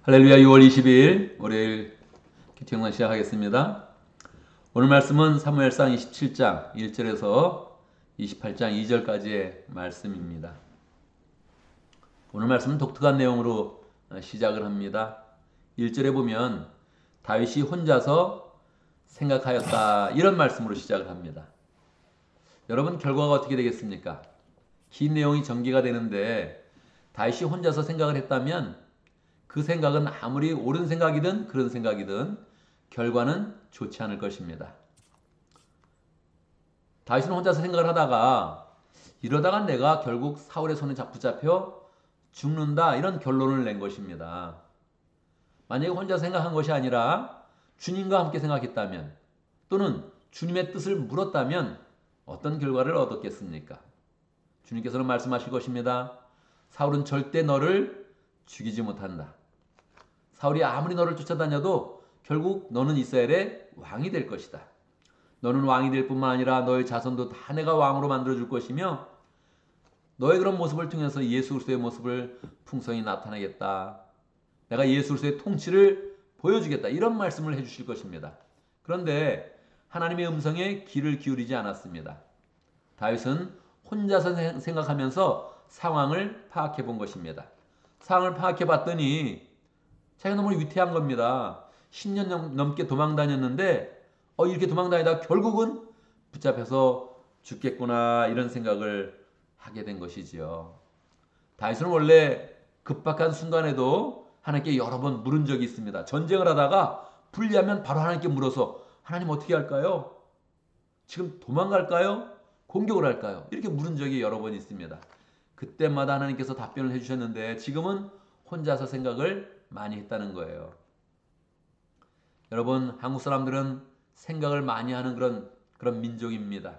할렐루야. 6월 22일 월요일 큐티영상 시작하겠습니다. 오늘 말씀은 사무엘상 27장 1절에서 28장 2절까지의 말씀입니다. 오늘 말씀은 독특한 내용으로 시작을 합니다. 1절에 보면 다윗이 혼자서 생각하였다, 이런 말씀으로 시작을 합니다. 여러분, 결과가 어떻게 되겠습니까? 긴 내용이 전개가 되는데 다윗이 혼자서 생각을 했다면 그 생각은 아무리 옳은 생각이든 그런 생각이든 결과는 좋지 않을 것입니다. 다윗은 혼자서 생각을 하다가 이러다가 내가 결국 사울의 손에 붙잡혀 죽는다, 이런 결론을 낸 것입니다. 만약에 혼자 생각한 것이 아니라 주님과 함께 생각했다면, 또는 주님의 뜻을 물었다면 어떤 결과를 얻었겠습니까? 주님께서는 말씀하실 것입니다. 사울은 절대 너를 죽이지 못한다. 사울이 아무리 너를 쫓아다녀도 결국 너는 이스라엘의 왕이 될 것이다. 너는 왕이 될 뿐만 아니라 너의 자손도 다 내가 왕으로 만들어줄 것이며, 너의 그런 모습을 통해서 예수 그리스도의 모습을 풍성히 나타내겠다. 내가 예수 그리스도의 통치를 보여주겠다, 이런 말씀을 해주실 것입니다. 그런데 하나님의 음성에 귀를 기울이지 않았습니다. 다윗은 혼자서 생각하면서 상황을 파악해 본 것입니다. 상황을 파악해 봤더니 자기가 너무 위태한 겁니다. 10년 넘게 도망 다녔는데 이렇게 도망 다니다 결국은 붙잡혀서 죽겠구나, 이런 생각을 하게 된 것이지요. 다윗은 원래 급박한 순간에도 하나님께 여러 번 물은 적이 있습니다. 전쟁을 하다가 불리하면 바로 하나님께 물어서, 하나님 어떻게 할까요? 지금 도망갈까요? 공격을 할까요? 이렇게 물은 적이 여러 번 있습니다. 그때마다 하나님께서 답변을 해주셨는데 지금은 혼자서 생각을 많이 했다는 거예요. 여러분, 한국 사람들은 생각을 많이 하는 그런 민족입니다.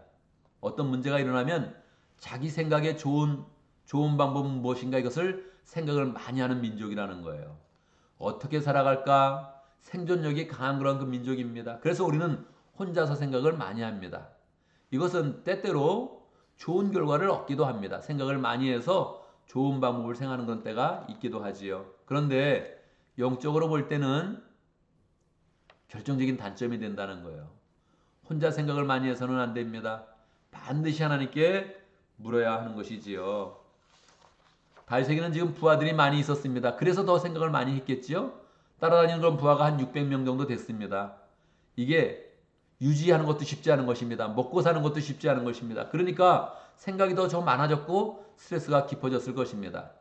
어떤 문제가 일어나면 자기 생각에 좋은 방법은 무엇인가, 이것을 생각을 많이 하는 민족이라는 거예요. 어떻게 살아갈까, 생존력이 강한 그런 그 민족입니다. 그래서 우리는 혼자서 생각을 많이 합니다. 이것은 때때로 좋은 결과를 얻기도 합니다. 생각을 많이 해서 좋은 방법을 생각하는 그런 때가 있기도 하지요. 그런데 영적으로 볼 때는 결정적인 단점이 된다는 거예요. 혼자 생각을 많이 해서는 안 됩니다. 반드시 하나님께 물어야 하는 것이지요. 다윗에게는 지금 부하들이 많이 있었습니다. 그래서 더 생각을 많이 했겠지요. 따라다니는 그런 부하가 한 600명 정도 됐습니다. 이게 유지하는 것도 쉽지 않은 것입니다. 먹고 사는 것도 쉽지 않은 것입니다. 그러니까 생각이 더 좀 많아졌고 스트레스가 깊어졌을 것입니다.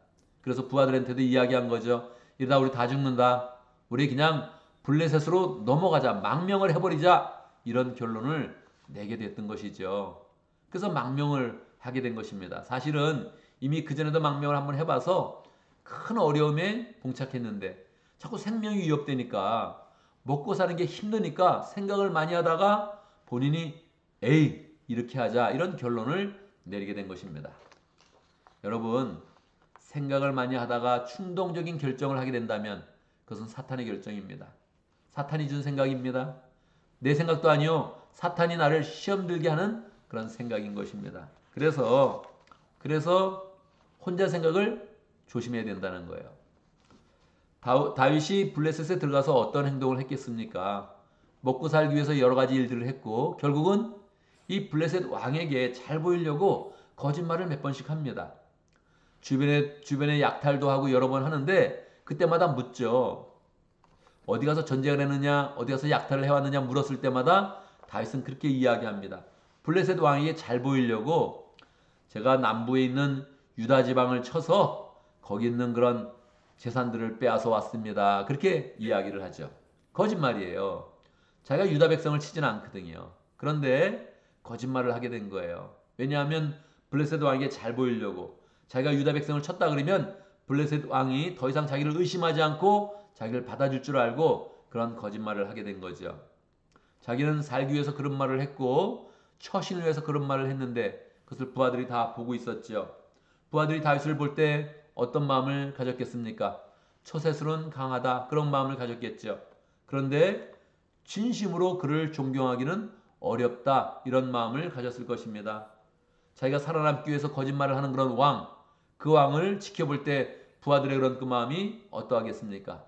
그래서 부하들한테도 이야기한 거죠. 이러다 우리 다 죽는다. 우리 그냥 블레셋으로 넘어가자. 망명을 해버리자. 이런 결론을 내게 됐던 것이죠. 그래서 망명을 하게 된 것입니다. 사실은 이미 그전에도 망명을 한번 해봐서 큰 어려움에 봉착했는데 자꾸 생명이 위협되니까, 먹고 사는 게 힘드니까 생각을 많이 하다가 본인이 에이, 이렇게 하자, 이런 결론을 내리게 된 것입니다. 여러분, 생각을 많이 하다가 충동적인 결정을 하게 된다면 그것은 사탄의 결정입니다. 사탄이 준 생각입니다. 내 생각도 아니요, 사탄이 나를 시험 들게 하는 그런 생각인 것입니다. 그래서 혼자 생각을 조심해야 된다는 거예요. 다윗이 블레셋에 들어가서 어떤 행동을 했겠습니까? 먹고 살기 위해서 여러 가지 일들을 했고 결국은 이 블레셋 왕에게 잘 보이려고 거짓말을 몇 번씩 합니다. 주변에 약탈도 하고 여러 번 하는데 그때마다 묻죠. 어디 가서 전쟁을 했느냐, 어디 가서 약탈을 해왔느냐 물었을 때마다 다윗은 그렇게 이야기합니다. 블레셋 왕에게 잘 보이려고 제가 남부에 있는 유다 지방을 쳐서 거기 있는 그런 재산들을 빼앗아 왔습니다. 그렇게 이야기를 하죠. 거짓말이에요. 자기가 유다 백성을 치지는 않거든요. 그런데 거짓말을 하게 된 거예요. 왜냐하면 블레셋 왕에게 잘 보이려고, 자기가 유다 백성을 쳤다 그러면 블레셋 왕이 더 이상 자기를 의심하지 않고 자기를 받아줄 줄 알고 그런 거짓말을 하게 된 거죠. 자기는 살기 위해서 그런 말을 했고 처신을 위해서 그런 말을 했는데 그것을 부하들이 다 보고 있었죠. 부하들이 다윗을 볼 때 어떤 마음을 가졌겠습니까? 처세술은 강하다, 그런 마음을 가졌겠죠. 그런데 진심으로 그를 존경하기는 어렵다, 이런 마음을 가졌을 것입니다. 자기가 살아남기 위해서 거짓말을 하는 그런 왕, 그 왕을 지켜볼 때 부하들의 그런 그 마음이 어떠하겠습니까?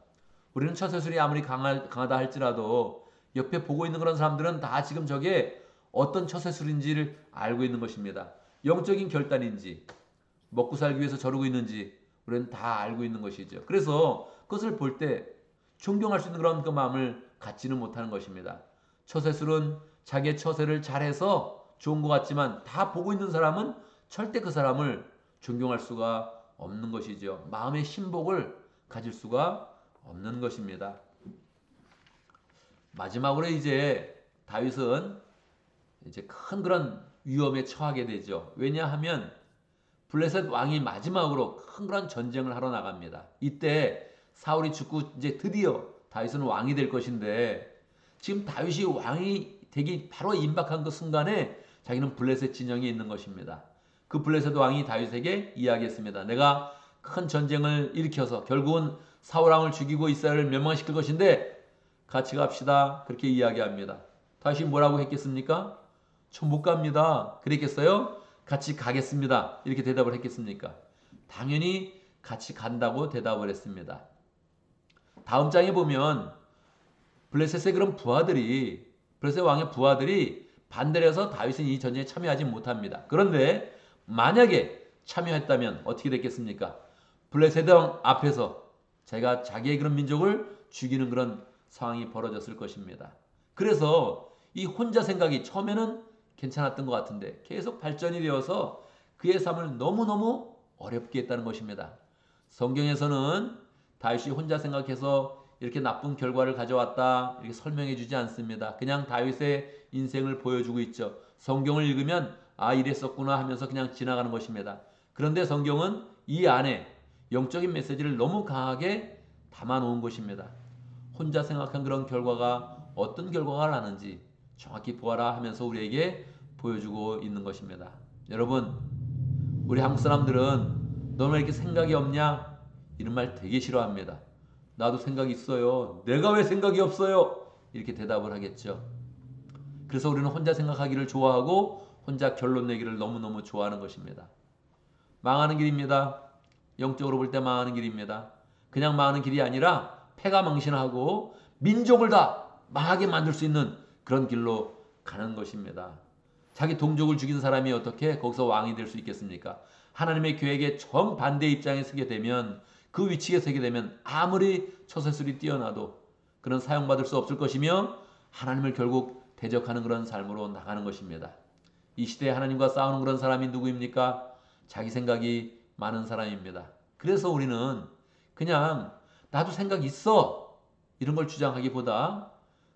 우리는 처세술이 아무리 강하다 할지라도 옆에 보고 있는 그런 사람들은 다 지금 저게 어떤 처세술인지를 알고 있는 것입니다. 영적인 결단인지 먹고 살기 위해서 저러고 있는지 우리는 다 알고 있는 것이죠. 그래서 그것을 볼 때 존경할 수 있는 그런 그 마음을 갖지는 못하는 것입니다. 처세술은 자기의 처세를 잘해서 좋은 것 같지만 다 보고 있는 사람은 절대 그 사람을 존경할 수가 없는 것이죠. 마음의 신복을 가질 수가 없는 것입니다. 마지막으로 이제 다윗은 이제 큰 그런 위험에 처하게 되죠. 왜냐하면 블레셋 왕이 마지막으로 큰 그런 전쟁을 하러 나갑니다. 이때 사울이 죽고 이제 드디어 다윗은 왕이 될 것인데 지금 다윗이 왕이 되기 바로 임박한 그 순간에 자기는 블레셋 진영에 있는 것입니다. 그 블레셋 왕이 다윗에게 이야기했습니다. 내가 큰 전쟁을 일으켜서 결국은 사울 왕을 죽이고 이스라엘을 멸망시킬 것인데 같이 갑시다. 그렇게 이야기합니다. 다윗이 뭐라고 했겠습니까? 저 못 갑니다. 그랬겠어요? 같이 가겠습니다. 이렇게 대답을 했겠습니까? 당연히 같이 간다고 대답을 했습니다. 다음 장에 보면 블레셋의 그런 부하들이 블레셋 왕의 부하들이 반대를 해서 다윗은 이 전쟁에 참여하지 못합니다. 그런데 만약에 참여했다면 어떻게 됐겠습니까? 블레셋 왕 앞에서 제가 자기의 그런 민족을 죽이는 그런 상황이 벌어졌을 것입니다. 그래서 이 혼자 생각이 처음에는 괜찮았던 것 같은데 계속 발전이 되어서 그의 삶을 너무너무 어렵게 했다는 것입니다. 성경에서는 다윗이 혼자 생각해서 이렇게 나쁜 결과를 가져왔다 이렇게 설명해 주지 않습니다. 그냥 다윗의 인생을 보여주고 있죠. 성경을 읽으면 아 이랬었구나 하면서 그냥 지나가는 것입니다. 그런데 성경은 이 안에 영적인 메시지를 너무 강하게 담아 놓은 것입니다. 혼자 생각한 그런 결과가 어떤 결과가 나는지 정확히 보아라 하면서 우리에게 보여주고 있는 것입니다. 여러분, 우리 한국 사람들은 너는 왜 이렇게 생각이 없냐? 이런 말 되게 싫어합니다. 나도 생각이 있어요. 내가 왜 생각이 없어요? 이렇게 대답을 하겠죠. 그래서 우리는 혼자 생각하기를 좋아하고 혼자 결론 내기를 너무너무 좋아하는 것입니다. 망하는 길입니다. 영적으로 볼 때 망하는 길입니다. 그냥 망하는 길이 아니라 패가 망신하고 민족을 다 망하게 만들 수 있는 그런 길로 가는 것입니다. 자기 동족을 죽인 사람이 어떻게 거기서 왕이 될 수 있겠습니까? 하나님의 계획에 정반대 입장에 서게 되면 그 위치에 서게 되면 아무리 처세술이 뛰어나도 그런 사용받을 수 없을 것이며 하나님을 결국 대적하는 그런 삶으로 나가는 것입니다. 이 시대에 하나님과 싸우는 그런 사람이 누구입니까? 자기 생각이 많은 사람입니다. 그래서 우리는 그냥 나도 생각 있어 이런 걸 주장하기보다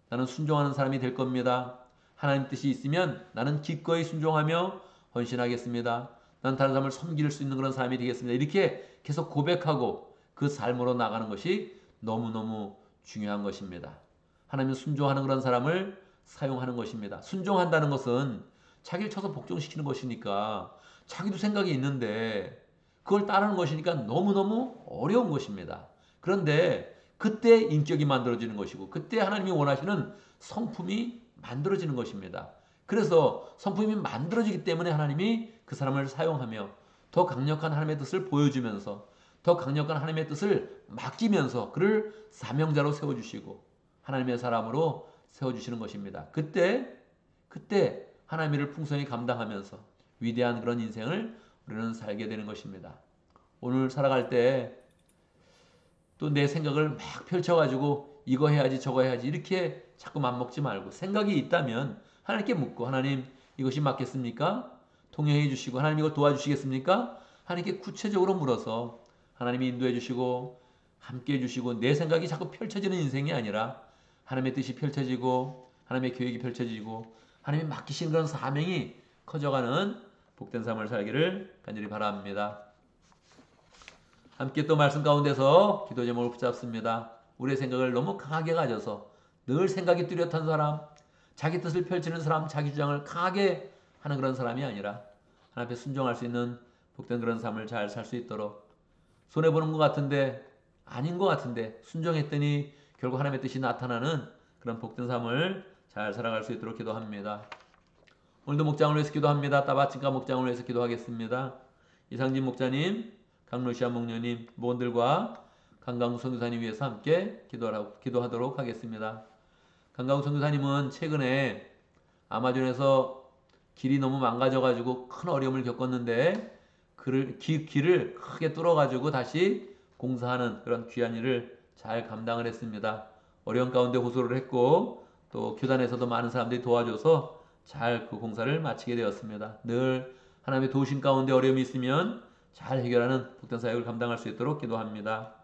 나는 순종하는 사람이 될 겁니다. 하나님 뜻이 있으면 나는 기꺼이 순종하며 헌신하겠습니다. 난 다른 사람을 섬길 수 있는 그런 사람이 되겠습니다. 이렇게 계속 고백하고 그 삶으로 나가는 것이 너무너무 중요한 것입니다. 하나님 순종하는 그런 사람을 사용하는 것입니다. 순종한다는 것은 자기를 쳐서 복종시키는 것이니까 자기도 생각이 있는데 그걸 따르는 것이니까 너무너무 어려운 것입니다. 그런데 그때 인격이 만들어지는 것이고 그때 하나님이 원하시는 성품이 만들어지는 것입니다. 그래서 성품이 만들어지기 때문에 하나님이 그 사람을 사용하며 더 강력한 하나님의 뜻을 보여주면서 더 강력한 하나님의 뜻을 맡기면서 그를 사명자로 세워주시고 하나님의 사람으로 세워주시는 것입니다. 그때 하나님의 일을 풍성히 감당하면서 위대한 그런 인생을 우리는 살게 되는 것입니다. 오늘 살아갈 때 또 내 생각을 막 펼쳐가지고 이거 해야지 저거 해야지 이렇게 자꾸 맘먹지 말고 생각이 있다면 하나님께 묻고 하나님 이것이 맞겠습니까? 통행해 주시고 하나님 이거 도와주시겠습니까? 하나님께 구체적으로 물어서 하나님이 인도해 주시고 함께 해 주시고 내 생각이 자꾸 펼쳐지는 인생이 아니라 하나님의 뜻이 펼쳐지고 하나님의 계획이 펼쳐지고 하나님이 맡기신 그런 사명이 커져가는 복된 삶을 살기를 간절히 바랍니다. 함께 또 말씀 가운데서 기도 제목을 붙잡습니다. 우리의 생각을 너무 강하게 가져서 늘 생각이 뚜렷한 사람, 자기 뜻을 펼치는 사람, 자기 주장을 강하게 하는 그런 사람이 아니라 하나님 앞에 순종할 수 있는 복된 그런 삶을 잘 살 수 있도록 손해보는 것 같은데 아닌 것 같은데 순종했더니 결국 하나님의 뜻이 나타나는 그런 복된 삶을 잘 살아갈 수 있도록 기도합니다. 오늘도 목장을 위해서 기도합니다. 따바칭가 목장을 위해서 기도하겠습니다. 이상진 목자님, 강로시아 목녀님, 모원들과 강강우 선교사님 위해서 함께 기도하도록 하겠습니다. 강강우 선교사님은 최근에 아마존에서 길이 너무 망가져가지고 큰 어려움을 겪었는데 길을 크게 뚫어가지고 다시 공사하는 그런 귀한 일을 잘 감당을 했습니다. 어려운 가운데 호소를 했고 또 교단에서도 많은 사람들이 도와줘서 잘 그 공사를 마치게 되었습니다. 늘 하나님의 도우심 가운데 어려움이 있으면 잘 해결하는 복된 사역을 감당할 수 있도록 기도합니다.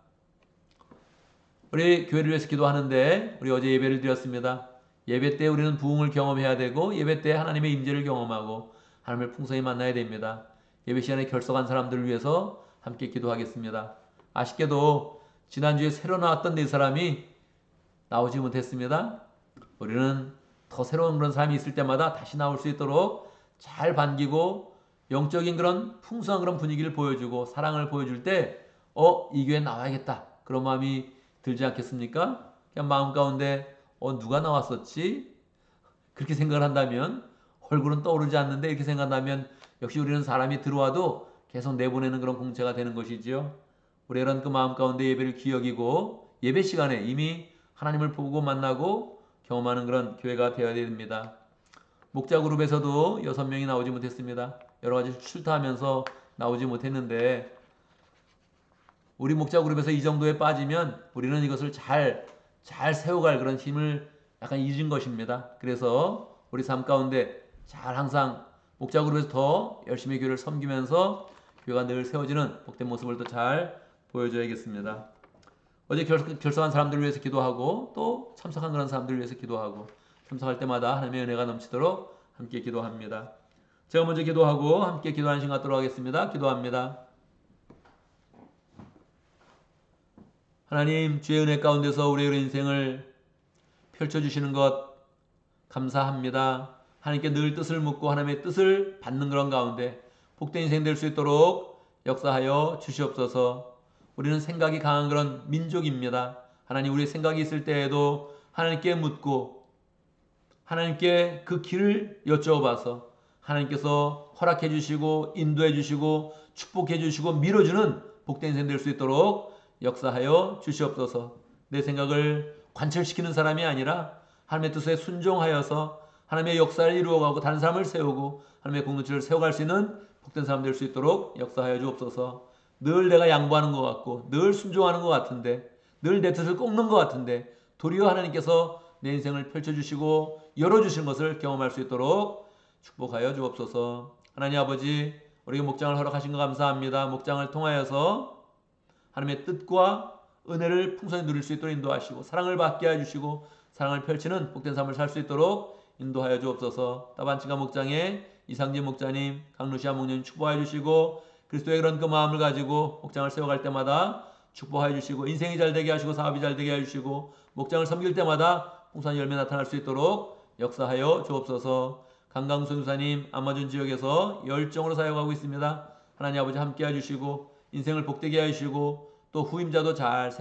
우리 교회를 위해서 기도하는데 우리 어제 예배를 드렸습니다. 예배 때 우리는 부흥을 경험해야 되고 예배 때 하나님의 임재를 경험하고 하나님을 풍성히 만나야 됩니다. 예배 시간에 결석한 사람들을 위해서 함께 기도하겠습니다. 아쉽게도 지난주에 새로 나왔던 네 사람이 나오지 못했습니다. 우리는 더 새로운 그런 사람이 있을 때마다 다시 나올 수 있도록 잘 반기고 영적인 그런 풍성한 그런 분위기를 보여주고 사랑을 보여줄 때 이 교회 나와야겠다 그런 마음이 들지 않겠습니까? 그냥 마음 가운데 누가 나왔었지? 그렇게 생각을 한다면 얼굴은 떠오르지 않는데 이렇게 생각한다면 역시 우리는 사람이 들어와도 계속 내보내는 그런 공체가 되는 것이지요. 우리 이런 그 마음 가운데 예배를 기억이고 예배 시간에 이미 하나님을 보고 만나고 경험하는 그런 교회가 되어야 됩니다. 목자 그룹에서도 6명이 나오지 못했습니다. 여러 가지 출타하면서 나오지 못했는데 우리 목자 그룹에서 이 정도에 빠지면 우리는 이것을 잘 세워갈 그런 힘을 약간 잊은 것입니다. 그래서 우리 삶 가운데 잘 항상 목자 그룹에서 더 열심히 교회를 섬기면서 교회가 늘 세워지는 복된 모습을 또 잘 보여줘야겠습니다. 어제 결석한 사람들을 위해서 기도하고 또 참석한 그런 사람들을 위해서 기도하고 참석할 때마다 하나님의 은혜가 넘치도록 함께 기도합니다. 제가 먼저 기도하고 함께 기도하는 시간 갖도록 하겠습니다. 기도합니다. 하나님 주의 은혜 가운데서 우리의 인생을 펼쳐주시는 것 감사합니다. 하나님께 늘 뜻을 묻고 하나님의 뜻을 받는 그런 가운데 복된 인생 될 수 있도록 역사하여 주시옵소서. 우리는 생각이 강한 그런 민족입니다. 하나님 우리의 생각이 있을 때에도 하나님께 묻고 하나님께 그 길을 여쭤봐서 하나님께서 허락해 주시고 인도해 주시고 축복해 주시고 밀어주는 복된 인생 될 수 있도록 역사하여 주시옵소서. 내 생각을 관철시키는 사람이 아니라 하나님의 뜻에 순종하여서 하나님의 역사를 이루어가고 다른 사람을 세우고 하나님의 공동체를 세워갈 수 있는 복된 사람 될 수 있도록 역사하여 주옵소서. 늘 내가 양보하는 것 같고 늘 순종하는 것 같은데 늘 내 뜻을 꺾는 것 같은데 도리어 하나님께서 내 인생을 펼쳐주시고 열어주신 것을 경험할 수 있도록 축복하여 주옵소서. 하나님 아버지 우리에게 목장을 허락하신 것 감사합니다. 목장을 통하여서 하나님의 뜻과 은혜를 풍성히 누릴 수 있도록 인도하시고 사랑을 받게 해주시고 사랑을 펼치는 복된 삶을 살 수 있도록 인도하여 주옵소서. 따반치가 목장의 이상진 목자님, 강루시아 목사님 축복하여 주시고 그리스도의 그런 그 마음을 가지고 목장을 세워갈 때마다 축복하여 주시고 인생이 잘 되게 하시고 사업이 잘 되게 해주시고 목장을 섬길 때마다 풍성한 열매 나타날 수 있도록 역사하여 주옵소서. 강강수 선교사님 아마존 지역에서 열정으로 사역하고 있습니다. 하나님 아버지 함께 해주시고 인생을 복되게 해주시고 또 후임자도 잘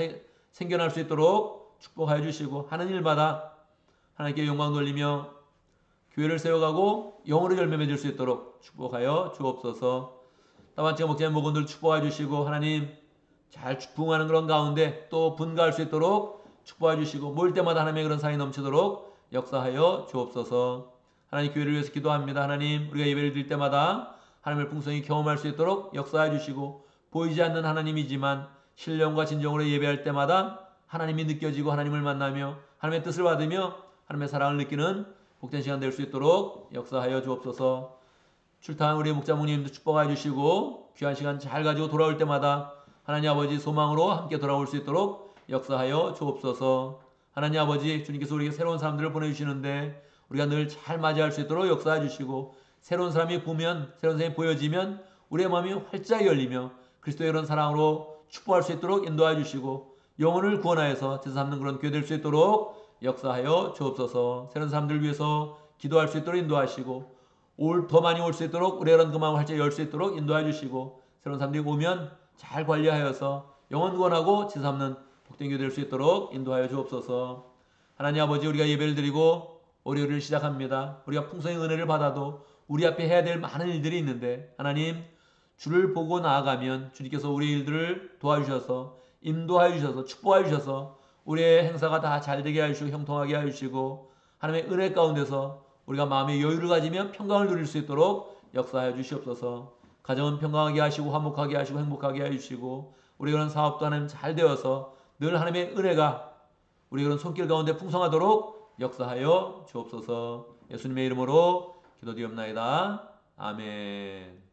생겨날 수 있도록 축복하여 주시고 하는 일마다 하나님께 영광 돌리며 교회를 세워가고 영으로 열매 맺을 수 있도록 축복하여 주옵소서. 따반치가 목자님 목원들 축복해 주시고 하나님 잘 부흥하는 그런 가운데 또 분가할 수 있도록 축복해 주시고 모일 때마다 하나님의 그런 사랑이 넘치도록 역사하여 주옵소서. 하나님 교회를 위해서 기도합니다. 하나님 우리가 예배를 드릴 때마다 하나님을 풍성히 경험할 수 있도록 역사해 주시고 보이지 않는 하나님이지만 신령과 진정으로 예배할 때마다 하나님이 느껴지고 하나님을 만나며 하나님의 뜻을 받으며 하나님의 사랑을 느끼는 복된 시간 될 수 있도록 역사하여 주옵소서. 출타한 우리 목자목님도 축복하여 주시고 귀한 시간 잘 가지고 돌아올 때마다 하나님 아버지 소망으로 함께 돌아올 수 있도록 역사하여 주옵소서. 하나님 아버지 주님께서 우리에게 새로운 사람들을 보내주시는데 우리가 늘 잘 맞이할 수 있도록 역사해 주시고 새로운 사람이 보면 새로운 사람이 보여지면 우리의 마음이 활짝 열리며 그리스도의 그런 사랑으로 축복할 수 있도록 인도해 주시고 영혼을 구원하여서 제사 삼는 그런 교회 될 수 있도록 역사하여 주옵소서. 새로운 사람들을 위해서 기도할 수 있도록 인도하시고 더 많이 올 수 있도록 우리의 그런 그 마음을 활짝 열 수 있도록 인도해 주시고 새로운 사람들이 오면 잘 관리하여서 영혼 구원하고 제사 삼는 복된 교회 될 수 있도록 인도하여 주옵소서. 하나님 아버지 우리가 예배를 드리고 월요일을 시작합니다. 우리가 풍성히 은혜를 받아도 우리 앞에 해야 될 많은 일들이 있는데 하나님 주를 보고 나아가면 주님께서 우리 일들을 도와주셔서 인도하여 주셔서 축복하여 주셔서 우리의 행사가 다 잘 되게 하여 주시고 형통하게 하여 주시고 하나님의 은혜 가운데서 우리가 마음의 여유를 가지며 평강을 누릴 수 있도록 역사하여 주시옵소서. 가정은 평강하게 하시고 화목하게 하시고 행복하게 하여 주시고 우리 그런 사업도 하나님 잘 되어서 늘 하나님의 은혜가 우리 그런 손길 가운데 풍성하도록 역사하여 주옵소서. 예수님의 이름으로 기도드리옵나이다. 아멘.